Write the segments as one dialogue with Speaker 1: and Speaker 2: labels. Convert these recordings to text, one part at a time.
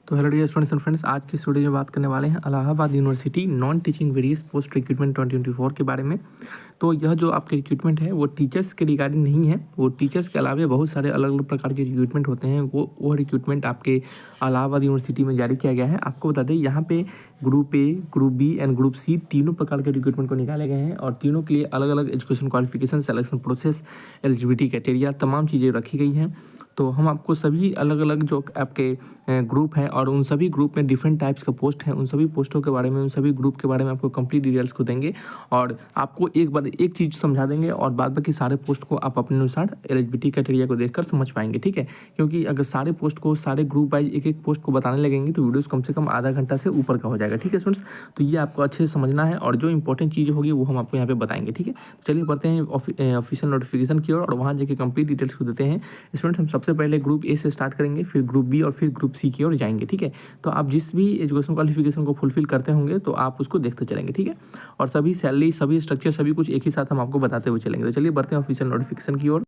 Speaker 1: तो hello dear students and friends, आज की इस वीडियो में बात करने वाले हैं Allahabad university non teaching various post recruitment 2024 के बारे में। तो यह जो आपके रिक्रूटमेंट है वो टीचर्स के रिगार्डिंग नहीं है, वो टीचर्स के अलावा बहुत सारे अलग अलग प्रकार के रिक्रूटमेंट होते हैं। वो रिक्रूटमेंट आपके इलाहाबाद यूनिवर्सिटी में जारी किया गया है। आपको बता दें, यहाँ पे group A, group B and group C तीनों प्रकार के रिक्रूटमेंट को निकाले गए हैं और तीनों के लिए अलग अलग education qualification, selection process, eligibility criteria, तमाम चीज़ें रखी गई हैं। तो हम आपको सभी अलग अलग जो आपके ग्रुप हैं और उन सभी ग्रुप में डिफरेंट टाइप्स का पोस्ट हैं, उन सभी पोस्टों के बारे में, उन सभी ग्रुप के बारे में आपको कंप्लीट डिटेल्स को देंगे और आपको एक बार एक चीज़ समझा देंगे और बाद बाकी सारे पोस्ट को आप अपने अनुसार एलिजिबिलिटी क्राइटेरिया को देखकर समझ पाएंगे। ठीक है, क्योंकि अगर सारे पोस्ट को, सारे ग्रुप वाइज एक एक पोस्ट को बताने लगेंगे तो वीडियोस कम से कम आधा घंटा से ऊपर का हो जाएगा। ठीक है स्टूडेंट्स, तो ये आपको अच्छे से समझना है और जो इंपॉर्टेंट चीज़ होगी वो हम आपको यहाँ पे बताएंगे। ठीक है, तो चलिए बढ़ते हैं ऑफिशियल नोटिफिकेशन की ओर और वहाँ जाके कंप्लीट डिटेल्स को देते हैं। स्टूडेंट्स, हम सबसे पहले ग्रुप ए से स्टार्ट करेंगे, फिर ग्रुप बी और फिर ग्रुप सी की ओर जाएंगे। ठीक है, तो आप जिस भी एजुकेशन क्वालिफिकेशन को फुलफिल करते होंगे तो आप उसको देखते चलेंगे। ठीक है, और सभी सैलरी, सभी स्ट्रक्चर, सभी कुछ एक ही साथ हम आपको बताते हुए चलेंगे। तो चलिए बढ़ते हैं ऑफिशियल नोटिफिकेशन की ओर।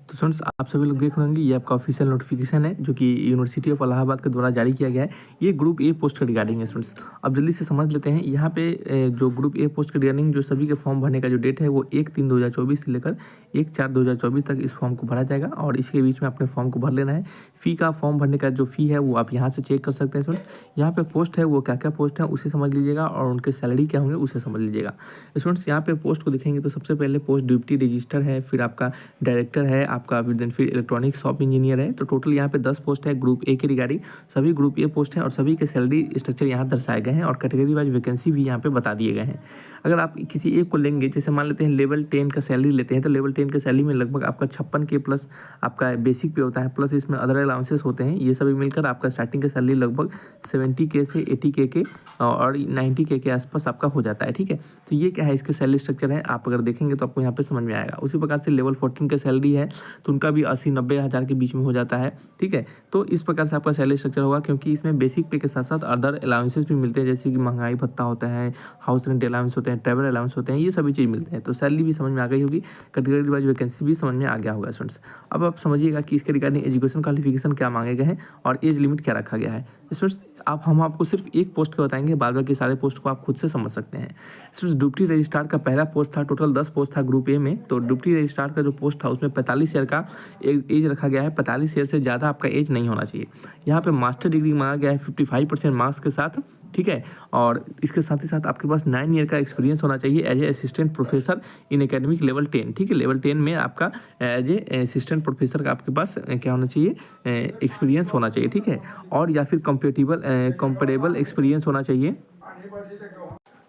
Speaker 1: तो स्टूडेंट्स, आप सभी लोग देख रहे होंगे, ये आपका ऑफिशियल नोटिफिकेशन है जो कि यूनिवर्सिटी ऑफ इलाहाबाद के द्वारा जारी किया गया है। ये ग्रुप ए पोस्ट के रिगार्डिंग है स्टूडेंट्स। अब जल्दी से समझ लेते हैं, यहाँ पे जो ग्रुप ए पोस्ट के रिगार्डिंग जो सभी के फॉर्म भरने का जो डेट है वो 1/3/2024 से लेकर 1/4/2024 तक इस फॉर्म को भरा जाएगा और इसके बीच में अपने फॉर्म को भर लेना है। फ़ी का, फॉर्म भरने का जो फ़ी है वो आप यहाँ से चेक कर सकते हैं स्टूडेंट्स। यहाँ पे पोस्ट है वो क्या क्या पोस्ट है उसे समझ लीजिएगा और उनके सैलरी क्या होंगे उसे समझ लीजिएगा। स्टूडेंट्स, यहाँ पे पोस्ट को देखेंगे तो सबसे पहले पोस्ट डिप्टी रजिस्टर है, फिर आपका डायरेक्टर है आपका, फिर इलेक्ट्रॉनिक शॉप इंजीनियर है। तो टोटल यहाँ पे 10 पोस्ट है ग्रुप ए के रिगार्डिंग। सभी ग्रुप ए पोस्ट हैं और सभी के सैलरी स्ट्रक्चर यहाँ दर्शाए गए हैं और कैटेगरी वाइज वैकेंसी भी यहाँ पे बता दिए गए हैं। अगर आप किसी एक को लेंगे, जैसे मान लेते हैं लेवल 10 का सैलरी लेते हैं, तो लेवल 10 के सैलरी में लगभग आपका 56K प्लस आपका बेसिक पे होता है, प्लस इसमें अदर अलाउंसेस होते हैं। ये सभी मिलकर आपका स्टार्टिंग का सैलरी लगभग 70K से 80K के और 90K के आसपास आपका हो जाता है। ठीक है, तो ये क्या है, इसके सैलरी स्ट्रक्चर है। आप अगर देखेंगे तो आपको यहाँ पे समझ में आएगा। उसी प्रकार से लेवल 14 का सैलरी है तो उनका भी 80-90 हज़ार के बीच में हो जाता है। ठीक है, तो इस प्रकार से आपका सैलरी स्ट्रक्चर होगा, क्योंकि इसमें बेसिक पे के साथ साथ अदर अलाउंसेस भी मिलते हैं, जैसे कि महंगाई भत्ता होता है, हाउस रेंट अलाउंस होते हैं, ट्रैवल अलाउंस होते हैं, ये सभी चीज़ मिलते हैं। तो सैलरी भी समझ में आ गई होगी, कैटेगरी वाइज वैकेंसी भी समझ में आ गया होगा स्टूडेंट्स। अब आप समझिएगा कि इसके रिगार्डिंग एजुकेशन क्वालिफिकेशन क्या मांगे गए हैं और एज लिमिट क्या रखा गया है। स्टूडेंट्स, हम आपको सिर्फ एक पोस्ट के बताएंगे, बाद बाकी सारे पोस्ट को आप खुद से समझ सकते हैं। स्टूडेंट्स, डिप्टी रजिस्ट्रार का पहला पोस्ट था, टोटल 10 पोस्ट था ग्रुप ए में। तो डिप्टी रजिस्ट्रार का जो पोस्ट था उसमें 45 ईयर का एज रखा गया है। 45 ईयर से ज़्यादा आपका एज नहीं होना चाहिए। यहाँ पे मास्टर डिग्री मांगा गया है 55% मार्क्स के साथ। ठीक है, और इसके साथ ही साथ आपके पास 9 ईयर का एक्सपीरियंस होना चाहिए as a assistant professor in academic level 10। ठीक है, लेवल 10 में आपका एज ए असिस्टेंट प्रोफेसर का आपके पास क्या होना चाहिए, एक्सपीरियंस होना चाहिए। ठीक है, और या फिर कंपेरेबल एक्सपीरियंस होना चाहिए।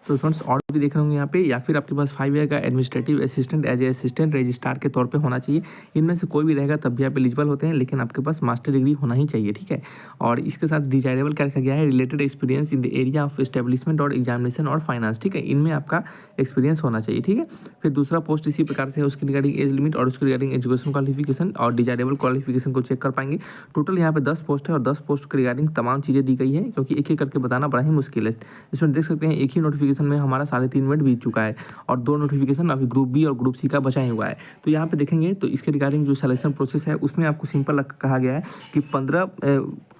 Speaker 1: तो स्टूडेंट्स, और भी देख रहे होंगे यहाँ पे, या फिर आपके पास 5 ईयर का administrative assistant as a assistant registrar के तौर पे होना चाहिए। इनमें से कोई भी रहेगा तब भी आप एलिजिबल होते हैं, लेकिन आपके पास मास्टर डिग्री होना ही चाहिए। ठीक है, और इसके साथ डिजायरेबल क्या रखा गया है, related experience in the area of establishment और एग्जामिनेशन और फाइनेंस। ठीक है, इनमें आपका एक्सपीरियंस होना चाहिए। ठीक है, फिर दूसरा पोस्ट इसी प्रकार से है, उसके रिगार्डिंग एज लिमिट और उसके रिगार्डिंग एजुकेशन क्वालिफिकेशन और डिजायरेबल क्वालिफिकेशन को चेक कर पाएंगे। टोटल यहाँ पे 10 पोस्ट है और 10 पोस्ट के रिगार्डिंग तमाम चीज़ें दी गई है, क्योंकि एक एक करके बताना बड़ा ही मुश्किल है। इसमें देख सकते हैं एक ही नोटिफिकेशन में हमारा 3.5 मिनट बीत चुका है और 2 नोटिफिकेशन अभी ग्रुप बी और ग्रुप सी का बचा ही हुआ है। तो यहाँ पे देखेंगे तो इसके रिगार्डिंग जो सिलेक्शन प्रोसेस है उसमें आपको सिंपल कहा गया है कि 15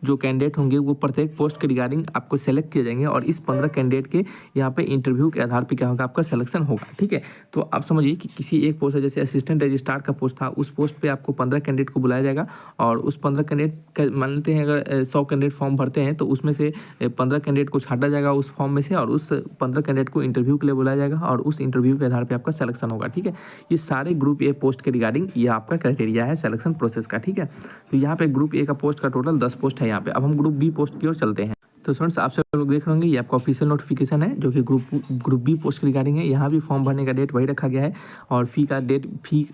Speaker 1: जो कैंडिडेट होंगे वो प्रत्येक पोस्ट के रिगार्डिंग आपको सेलेक्ट किए जाएंगे और इस 15 कैंडिडेट के यहाँ पे इंटरव्यू के आधार पे क्या होगा, आपका सिलेक्शन होगा। ठीक है, तो आप समझिए कि किसी एक पोस्ट है, जैसे असिस्टेंट रजिस्ट्रार का पोस्ट था, उस पोस्ट पे आपको 15 कैंडिडेट को बुलाया जाएगा और उस 15 कैंडिडेट मान लेते हैं अगर 100 कैंडिडेट फॉर्म भरते हैं तो उसमें से 15 कैंडिडेट को छाटा जाएगा उस फॉर्म में से और उस 15 कैंडिडेट को इंटरव्यू के लिए बुलाया जाएगा और उस इंटरव्यू के आधार पे आपका सिलेक्शन होगा। ठीक है, ये सारे ग्रुप ए पोस्ट के रिगार्डिंग ये आपका क्राइटेरिया है सिलेक्शन प्रोसेस का। ठीक है, तो यहाँ पे ग्रुप ए का पोस्ट का टोटल 10 पोस्ट है यहाँ पे। अब हम ग्रुप बी पोस्ट की ओर चलते हैं। तो स्टूडेंट्स, आप सब लोग देख रहे होंगे, ये आपका ऑफिशियल नोटिफिकेशन है जो कि ग्रुप बी पोस्ट के रिगार्डिंग है। यहाँ भी फॉर्म भरने का डेट वही रखा गया है और फ़ी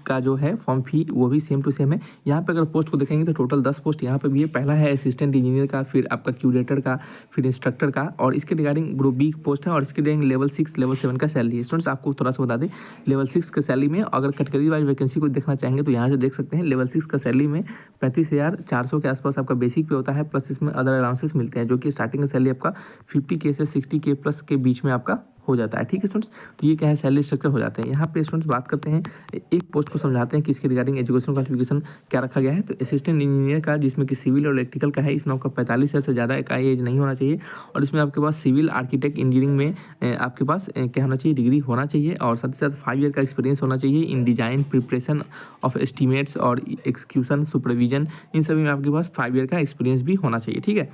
Speaker 1: का जो है फॉर्म फ़ी वो भी सेम टू सेम है। यहाँ पे अगर पोस्ट को देखेंगे तो टोटल 10 पोस्ट यहाँ पे भी है। पहला है असिस्टेंट इंजीनियर का, फिर आपका क्यूरेटर का, फिर इंस्ट्रक्टर का और इसके रिगार्डिंग ग्रुप बी पोस्ट है और इसके रिगार्डिंग लेवल 6 लेवल 7 का सैलरी है। स्टूडेंट्स, आपको थोड़ा सा बता दें, लेवल 6 के सैलरी में अगर कैटेगरी वाइज वैकेंसी को देखना चाहेंगे तो यहाँ से देख सकते हैं। लेवल 6 का सैलरी में 35,400 के आसपास आपका बेसिक पे होता है, प्लस इसमें अदर अलाउंसेस मिलते हैं जो कि स्टार्टिंग का सैलरी आपका 50K से 60K प्लस के बीच में आपका हो जाता है। ठीक है स्टूडेंट्स, तो ये क्या है, सैलरी स्ट्रक्चर हो जाते हैं। यहाँ पे स्टूडेंट्स बात करते हैं, एक पोस्ट को समझाते हैं कि इसके रिगार्डिंग एजुकेशन क्वालिफिकेशन क्या रखा गया है। तो असिस्टेंट इंजीनियर का, जिसमें कि सिविल और इलेक्ट्रिकल का है, इसमें आपका 45 साल से ज़्यादा का एज नहीं होना चाहिए और इसमें आपके पास सिविल आर्किटेक्ट इंजीनियरिंग में आपके पास क्या होना चाहिए, डिग्री होना चाहिए और साथ ही साथ 5 ईयर का एक्सपीरियंस होना चाहिए इन डिजाइन, प्रिपरेशन ऑफ एस्टिमेट्स और एक्सक्यूशन, सुपरविजन, इन सभी में आपके पास 5 ईयर का एक्सपीरियंस भी होना चाहिए। ठीक है,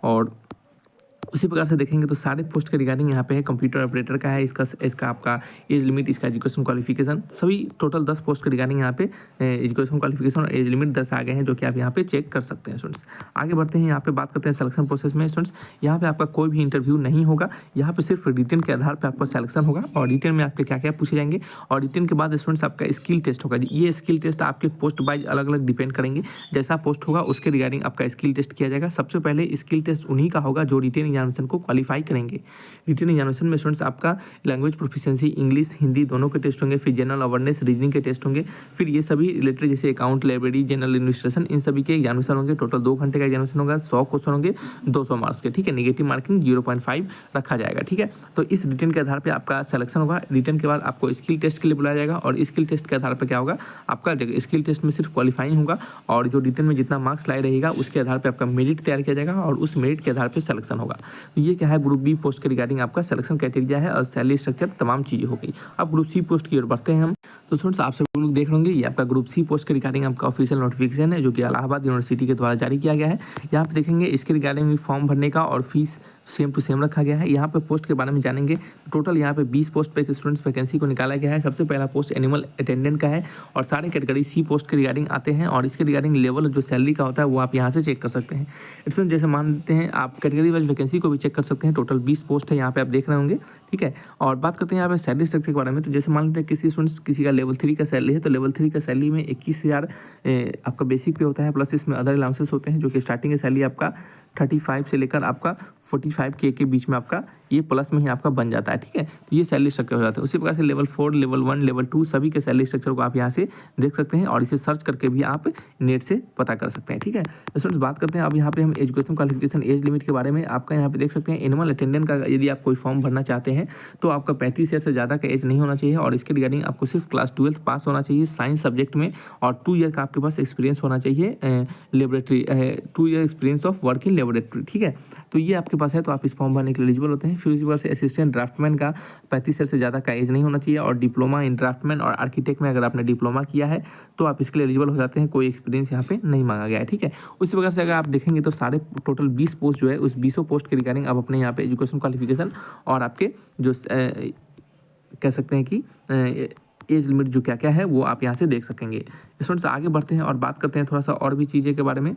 Speaker 1: और उसी प्रकार से देखेंगे तो सारे पोस्ट के रिगार्डिंग यहाँ पे है। कंप्यूटर ऑपरेटर का है, इसका आपका एज लिमिट, इसका एजुकेशन क्वालिफिकेशन, सभी टोटल 10 पोस्ट के रिगार्डिंग यहाँ पे एजुकेशन क्वालिफिकेशन और एज लिमिट दर्शा गए हैं, जो कि आप यहाँ पे चेक कर सकते हैं स्टूडेंट्स। आगे बढ़ते हैं, यहाँ पे बात करते हैं सिलेक्शन प्रोसेस में स्टूडेंट्स। यहाँ पे आपका कोई भी इंटरव्यू नहीं होगा, यहाँ पे सिर्फ रिटन के आधार पर आपका सिलेक्शन होगा और रिटन में आपके क्या क्या पूछे जाएंगे और रिटन के बाद स्टूडेंट्स आपका स्किल टेस्ट होगा। ये स्किल टेस्ट आपके पोस्ट वाइज अलग अलग डिपेंड करेंगे, जैसा पोस्ट होगा उसके रिगार्डिंग आपका स्किल टेस्ट किया जाएगा। सबसे पहले स्किल टेस्ट उन्हीं का होगा जो रिटन एग्जामिनेशन को क्वालिफाई करेंगे। रिटन एग्जामिनेशन में स्टूडेंट्स आपका लैंग्वेज प्रोफिशिएंसी, इंग्लिश, हिंदी दोनों के टेस्ट होंगे, फिर जनरल अवेयरनेस, रीजनिंग के टेस्ट होंगे, फिर ये सभी रिलेटेड जैसे अकाउंट, लाइब्रेरी, जनरल एडमिनिस्ट्रेशन, इन सभी के एग्जामिनेशन होंगे। टोटल 2 घंटे का एग्जामिनेशन होगा, 100 क्वेश्चन होंगे, 200 मार्क्स के। ठीक है, नेगेटिव मार्किंग 0.5 रखा जाएगा। ठीक है, तो इस रिटन के आधार पर आपका सिलेक्शन होगा। रिटन के बाद आपको स्किल टेस्ट के लिए बुलाया जाएगा और स्किल टेस्ट के आधार पर क्या होगा, आपका स्किल टेस्ट में सिर्फ क्वालिफाइंग होगा और जो रिटन में जितना मार्क्स लाए रहेगा उसके आधार पर आपका मेरिट तैयार किया जाएगा और उस मेरिट के आधार पर सिलेक्शन होगा। तो ये क्या है, ग्रुप बी पोस्ट के रिगार्डिंग आपका सिलेक्शन क्राइटेरिया है और सैलरी स्ट्रक्चर तमाम चीज़ें हो गई। अब ग्रुप सी पोस्ट की ओर बढ़ते हैं हम। तो स्टूडेंट्स आप सब लोग देख होंगे, ये आपका ग्रुप सी पोस्ट के रिगार्डिंग आपका ऑफिशियल नोटिफिकेशन है, जो कि इलाहाबाद यूनिवर्सिटी के द्वारा जारी किया गया है। यहाँ पे देखेंगे इसके रिगार्डिंग फॉर्म भरने का और फीस सेम टू सेम रखा गया है। यहाँ पे पोस्ट के बारे में जानेंगे। टोटल यहाँ पे 20 पोस्ट पे स्टूडेंट्स वैकेंसी को निकाला गया है। सबसे पहला पोस्ट एनिमल अटेंडेंट का है और सारे कैटेगरी सी पोस्ट के रिगार्डिंग आते हैं और इसके रिगार्डिंग लेवल जो सैलरी का होता है वो आप यहाँ से चेक कर सकते हैं। इसमें जैसे मान लेते हैं आप कैटेगरी वाइज वैकेंसी को भी चेक कर सकते हैं। टोटल 20 पोस्ट है, यहाँ पे आप देख रहे होंगे। ठीक है, और बात करते हैं यहाँ पे सैलरी स्ट्रक्चर के बारे में। तो जैसे मान लेते हैं किसी स्टूडेंट्स, किसी का लेवल 3 का सैलरी है, तो लेवल 3 का सैलरी में 21,000 आपका बेसिक पे होता है, प्लस इसमें अदर अलाउंसेस होते हैं, जो कि स्टार्टिंग की सैलरी आपका 35 से लेकर आपका 45K के बीच में आपका ये प्लस में ही आपका बन जाता है। ठीक है, तो ये सैलरी स्ट्रक्चर हो जाता है। उसी प्रकार से लेवल 4, लेवल 1, लेवल 2 सभी के सैलरी स्ट्रक्चर को आप यहाँ से देख सकते हैं और इसे सर्च करके भी आप नेट से पता कर सकते हैं। ठीक है, तो स्टूडेंट्स बात करते हैं अब यहाँ पे हम एजुकेशन क्वालिफिकेशन एज लिमिट के बारे में। आपका यहाँ पे देख सकते हैं एनिमल अटेंडेंट का यदि आप कोई फॉर्म भरना चाहते हैं तो आपका 35 ईयर से ज़्यादा का एज नहीं होना चाहिए और इसके रिगार्डिंग आपको सिर्फ क्लास 12 पास होना चाहिए साइंस सब्जेक्ट में और 2 ईयर का आपके पास एक्सपीरियंस होना चाहिए laboratory, 2 year experience of work in laboratory. ठीक है, तो ये आपके पास है तो आप इस फॉर्म भरने के लिए एलिजिबल होते हैं। फिर उसी बार से असिस्टेंट ड्राफ्टमैन का 35 ईयर से ज़्यादा का एज नहीं होना चाहिए और डिप्लोमा इन ड्राफ्टमैन और आर्किटेक्ट में अगर आपने डिप्लोमा किया है तो आप इसके लिए एलिजिबल हो जाते हैं। कोई एक्सपीरियंस यहाँ पे नहीं मांगा गया है। ठीक है, उसी प्रकार से अगर आप देखेंगे तो सारे टोटल 20 पोस्ट जो है उस 20 पोस्ट के रिगार्डिंग आप अपने यहाँ पे एजुकेशन क्वालिफिकेशन और आपके जो कह सकते हैं कि एज लिमिट जो क्या क्या है वो आप यहाँ से देख सकेंगे। स्टूडेंट्स आगे बढ़ते हैं और बात करते हैं थोड़ा सा और भी चीज़ें के बारे में।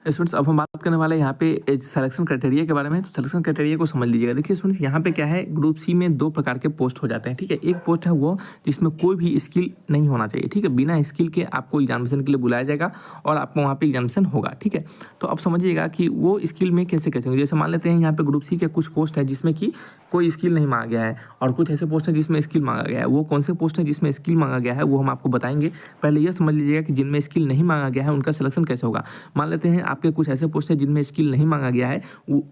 Speaker 1: स्टूडेंट्स अब हम बात करने वाले हैं यहाँ पे सिलेक्शन क्राइटेरिया के बारे में। तो सिलेक्शन क्राइटेरिया को समझ लीजिएगा। देखिए स्टूडेंट्स यहाँ पे क्या है, ग्रुप सी में 2 प्रकार के पोस्ट हो जाते हैं। ठीक है, एक पोस्ट है वो जिसमें कोई भी स्किल नहीं होना चाहिए। ठीक है, बिना स्किल के आपको एग्जामिनेशन के लिए बुलाया जाएगा और आपको वहाँ पे एग्जामिनेशन होगा। ठीक है, तो अब समझिएगा कि वो स्किल में कैसे कैसे होंगे। जैसे मान लेते हैं यहाँ पे ग्रुप सी के कुछ पोस्ट है जिसमें कि कोई स्किल नहीं मांगा गया है और कुछ ऐसे पोस्ट है जिसमें स्किल मांगा गया है। वो कौन से पोस्ट है जिसमें स्किल मांगा गया है वो हम आपको बताएंगे। पहले यह समझ लीजिएगा कि जिनमें स्किल नहीं मांगा गया है उनका सिलेक्शन कैसे होगा। मान लेते हैं आपके कुछ ऐसे पोस्ट जिनमें स्किल नहीं मांगा गया है,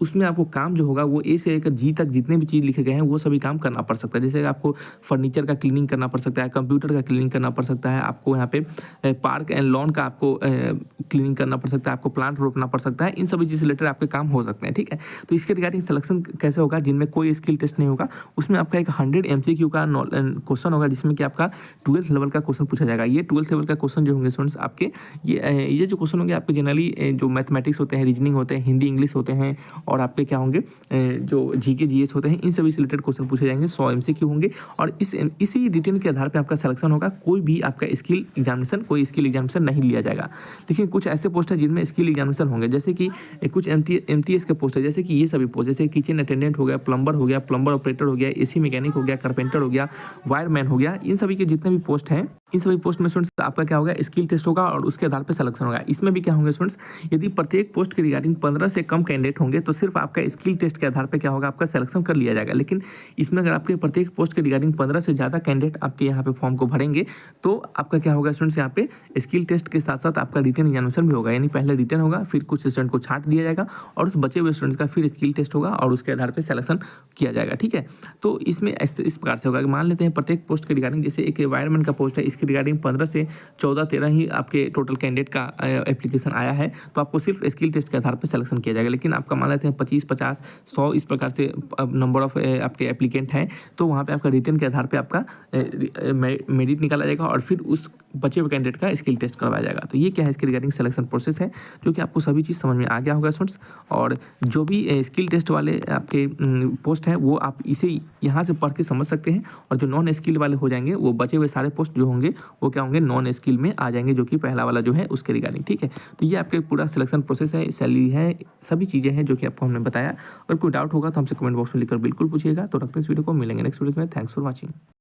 Speaker 1: उसमें आपको काम जो होगा वो ए से लेकर जी तक जितने भी चीज़ लिखे गए हैं वो सभी काम करना पड़ सकता है। जैसे आपको फर्नीचर का क्लीनिंग करना पड़ सकता है, कंप्यूटर का क्लीनिंग करना पड़ सकता है, आपको यहाँ पे पार्क एंड लॉन का आपको क्लीनिंग करना पड़ सकता है, आपको प्लांट रोपना पड़ सकता है। इन सभी चीज़ से रिलेटेड आपके काम हो सकते हैं। ठीक है, तो इसके रिगार्डिंग सिलेक्शन कैसे होगा। जिनमें कोई स्किल टेस्ट नहीं होगा उसमें आपका एक 100 MCQ का क्वेश्चन होगा जिसमें कि आपका 12th लेवल का क्वेश्चन पूछा जाएगा। ये 12th लेवल का क्वेश्चन जो होंगे स्टूडेंट्स आपके ये जो क्वेश्चन होंगे आपके जनरली जो मैथमेटिक्स होते हैं, रीजनिंग होते हैं, हिंदी इंग्लिश होते हैं और आपके क्या होंगे जो जीके जीएस होते हैं, इन सभी से रिलेटेड क्वेश्चन पूछे जाएंगे। 100 MCQ होंगे और इसी रिटन के आधार पे आपका सिलेक्शन होगा। कोई भी आपका स्किल एग्जामिनेशन नहीं लिया जाएगा। लेकिन कुछ ऐसे पोस्ट है जिनमें स्किल एग्जामिनेशन होंगे, जैसे कि कुछ MTS के पोस्ट है, जैसे कि ये सभी पोस्ट जैसे किचन अटेंडेंट हो गया, प्लम्बर हो गया, प्लम्बर ऑपरेटर हो गया, AC मैकेनिक हो गया, कारपेंटर हो गया, वायरमैन हो गया। इन सभी के जितने भी पोस्ट हैं इन सभी पोस्ट में स्टूडेंट्स आपका क्या होगा, स्किल टेस्ट होगा और उसके आधार पर सिलेक्शन होगा। इसमें भी क्या होंगे स्टूडेंट्स, यदि यदि प्रत्येक पोस्ट के रिगार्डिंग 15 से कम कैंडिडेट होंगे तो सिर्फ आपका स्किल टेस्ट के आधार पर क्या होगा, आपका सिलेक्शन कर लिया जाएगा। लेकिन इसमें अगर आपके प्रत्येक पोस्ट के रिगार्डिंग 15 से ज़्यादा कैंडिडेट आपके यहाँ पे फॉर्म को भरेंगे तो आपका क्या होगा स्टूडेंट्स, यहाँ पे स्किल टेस्ट के साथ साथ आपका रिटन एग्जामिनेशन भी होगा। यानी पहले रिटन होगा, फिर कुछ स्टूडेंट को छांट दिया जाएगा और उस बचे हुए स्टूडेंट्स का फिर स्किल टेस्ट होगा और उसके आधार पर सिलेक्शन किया जाएगा। ठीक है, तो इसमें इस प्रकार से होगा कि मान लेते हैं प्रत्येक पोस्ट के रिगार्डिंग, जैसे एक एनवायरनमेंट का पोस्ट है, इसके रिगार्डिंग 15 से 14-13 ही आपके टोटल कैंडिडेट का एप्लीकेशन आया है तो आपको सिर्फ स्किल टेस्ट के आधार पर सिलेक्शन किया जाएगा। लेकिन आपका मान लेते हैं 25, 50, 100 इस प्रकार से नंबर ऑफ आपके एप्लीकेंट हैं तो वहाँ पे आपका रिटन के आधार पे आपका मेरिट निकाला जाएगा और फिर उस बचे हुए कैंडिडेट का स्किल टेस्ट करवाया जाएगा। तो ये क्या है, इसके रिगार्डिंग सिलेक्शन प्रोसेस है जो कि आपको सभी चीज़ समझ में आ गया होगा स्टूडेंट्स। और जो भी स्किल टेस्ट वाले आपके पोस्ट हैं वो आप इसे यहाँ से पढ़ के समझ सकते हैं और जो नॉन स्किल वाले हो जाएंगे वो बचे हुए सारे पोस्ट जो होंगे वो क्या होंगे, नॉन स्किल में आ जाएंगे, जो कि पहला वाला जो है उसके रिगार्डिंग। ठीक है, तो ये आपके पूरा सिलेक्शन प्रोसेस है, सैलरी है, सभी चीज़ें हैं जो कि आपको हमने बताया। अगर कोई डाउट होगा तो हमसे कमेंट बॉक्स में लिखकर बिल्कुल पूछिएगा। तो रखते हैं इस वीडियो को, मिलेंगे नेक्स्ट वीडियो में। Thanks for watching.